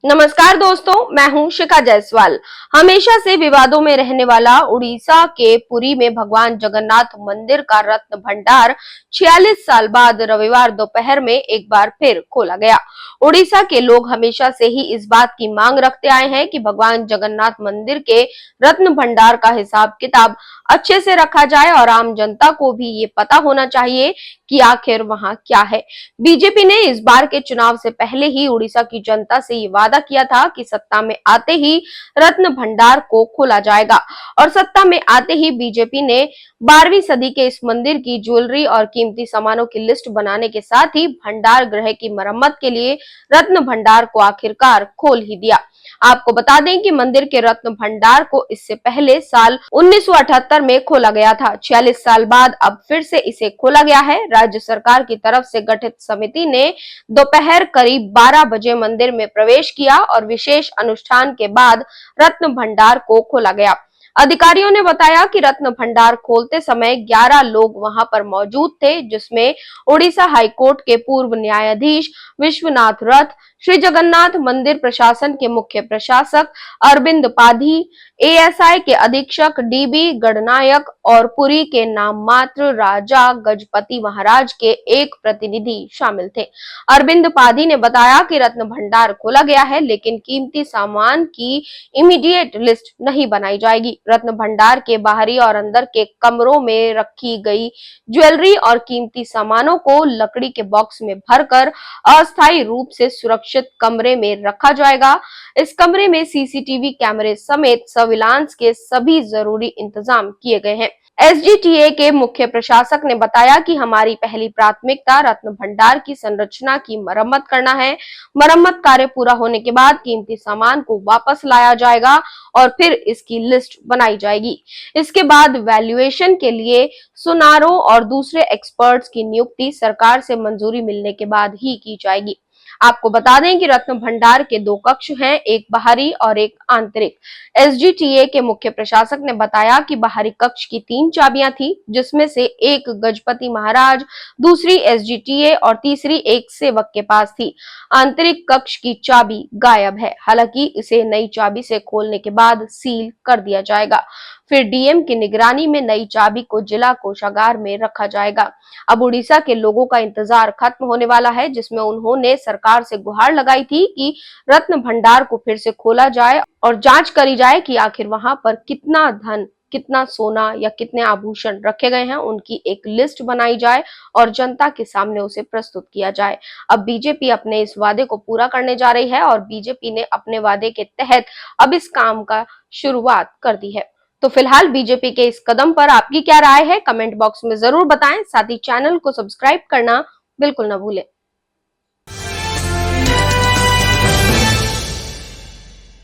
नमस्कार दोस्तों, मैं हूं शिखा जायसवाल। हमेशा से विवादों में रहने वाला उड़ीसा के पुरी में भगवान जगन्नाथ मंदिर का रत्न भंडार 46 साल बाद रविवार दोपहर में एक बार फिर खोला गया। उड़ीसा के लोग हमेशा से ही इस बात की मांग रखते आए हैं कि भगवान जगन्नाथ मंदिर के रत्न भंडार का हिसाब किताब अच्छे से रखा जाए और आम जनता को भी ये पता होना चाहिए कि आखिर वहां क्या है। बीजेपी ने इस बार के चुनाव से पहले ही उड़ीसा की जनता से ये वादा किया था कि सत्ता में आते ही रत्न भंडार को खोला जाएगा और सत्ता में आते ही बीजेपी ने 12वीं सदी के इस मंदिर की ज्वेलरी और कीमती सामानों की लिस्ट बनाने के साथ ही भंडार गृह की मरम्मत के लिए रत्न भंडार को आखिरकार खोल ही दिया। आपको बता दें कि मंदिर के रत्न भंडार को इससे पहले साल 1978 में खोला गया था। 46 साल बाद अब फिर से इसे खोला गया है। राज्य सरकार की तरफ से गठित समिति ने दोपहर करीब 12 बजे मंदिर में प्रवेश किया और विशेष अनुष्ठान के बाद रत्न भंडार को खोला गया। अधिकारियों ने बताया कि रत्न भंडार खोलते समय 11 लोग वहां पर मौजूद थे, जिसमें उड़ीसा हाईकोर्ट के पूर्व न्यायाधीश विश्वनाथ रथ, श्री जगन्नाथ मंदिर प्रशासन के मुख्य प्रशासक अरविंद पाधी, एएसआई के अधीक्षक डीबी गणनायक और पुरी के नाम मात्र राजा गजपति महाराज के एक प्रतिनिधि शामिल थे। अरविंद पाधी ने बताया कि रत्न भंडार खोला गया है, लेकिन कीमती सामान की इमीडिएट लिस्ट नहीं बनाई जाएगी। रत्न भंडार के बाहरी और अंदर के कमरों में रखी गई ज्वेलरी और कीमती सामानों को लकड़ी के बॉक्स में भरकर अस्थायी रूप से सुरक्षित कमरे में रखा जाएगा। इस कमरे में सीसीटीवी कैमरे समेत सर्विलांस के सभी जरूरी इंतजाम किए गए हैं। एसजीटीए के मुख्य प्रशासक ने बताया कि हमारी पहली प्राथमिकता रत्न भंडार की संरचना की मरम्मत करना है। मरम्मत कार्य पूरा होने के बाद कीमती सामान को वापस लाया जाएगा और फिर इसकी लिस्ट बनाई जाएगी। इसके बाद वैल्यूएशन के लिए सुनारों और दूसरे एक्सपर्ट्स की नियुक्ति सरकार से मंजूरी मिलने के बाद ही की जाएगी। आपको बता दें कि रत्न भंडार के 2 कक्ष हैं, एक बाहरी और एक आंतरिक। एसजीटीए के मुख्य प्रशासक ने बताया कि बाहरी कक्ष की 3 चाबियां थी, जिसमें से एक गजपति महाराज, दूसरी एसजीटीए और तीसरी एक सेवक के पास थी। आंतरिक कक्ष की चाबी गायब है, हालांकि इसे नई चाबी से खोलने के बाद सील कर दिया जाएगा। फिर डीएम की निगरानी में नई चाबी को जिला कोषागार में रखा जाएगा। अब उड़ीसा के लोगों का इंतजार खत्म होने वाला है, जिसमें उन्होंने सरकार से गुहार लगाई थी कि रत्न भंडार को फिर से खोला जाए और जांच करी जाए कि आखिर वहां पर कितना धन, कितना सोना या कितने आभूषण रखे गए हैं, उनकी एक लिस्ट बनाई जाए और जनता के सामने उसे प्रस्तुत किया जाए। अब बीजेपी अपने इस वादे को पूरा करने जा रही है और बीजेपी ने अपने वादे के तहत अब इस काम का शुरुआत कर दी है। तो फिलहाल बीजेपी के इस कदम पर आपकी क्या राय है, कमेंट बॉक्स में जरूर बताएं। साथ ही चैनल को सब्सक्राइब करना बिल्कुल न भूलें।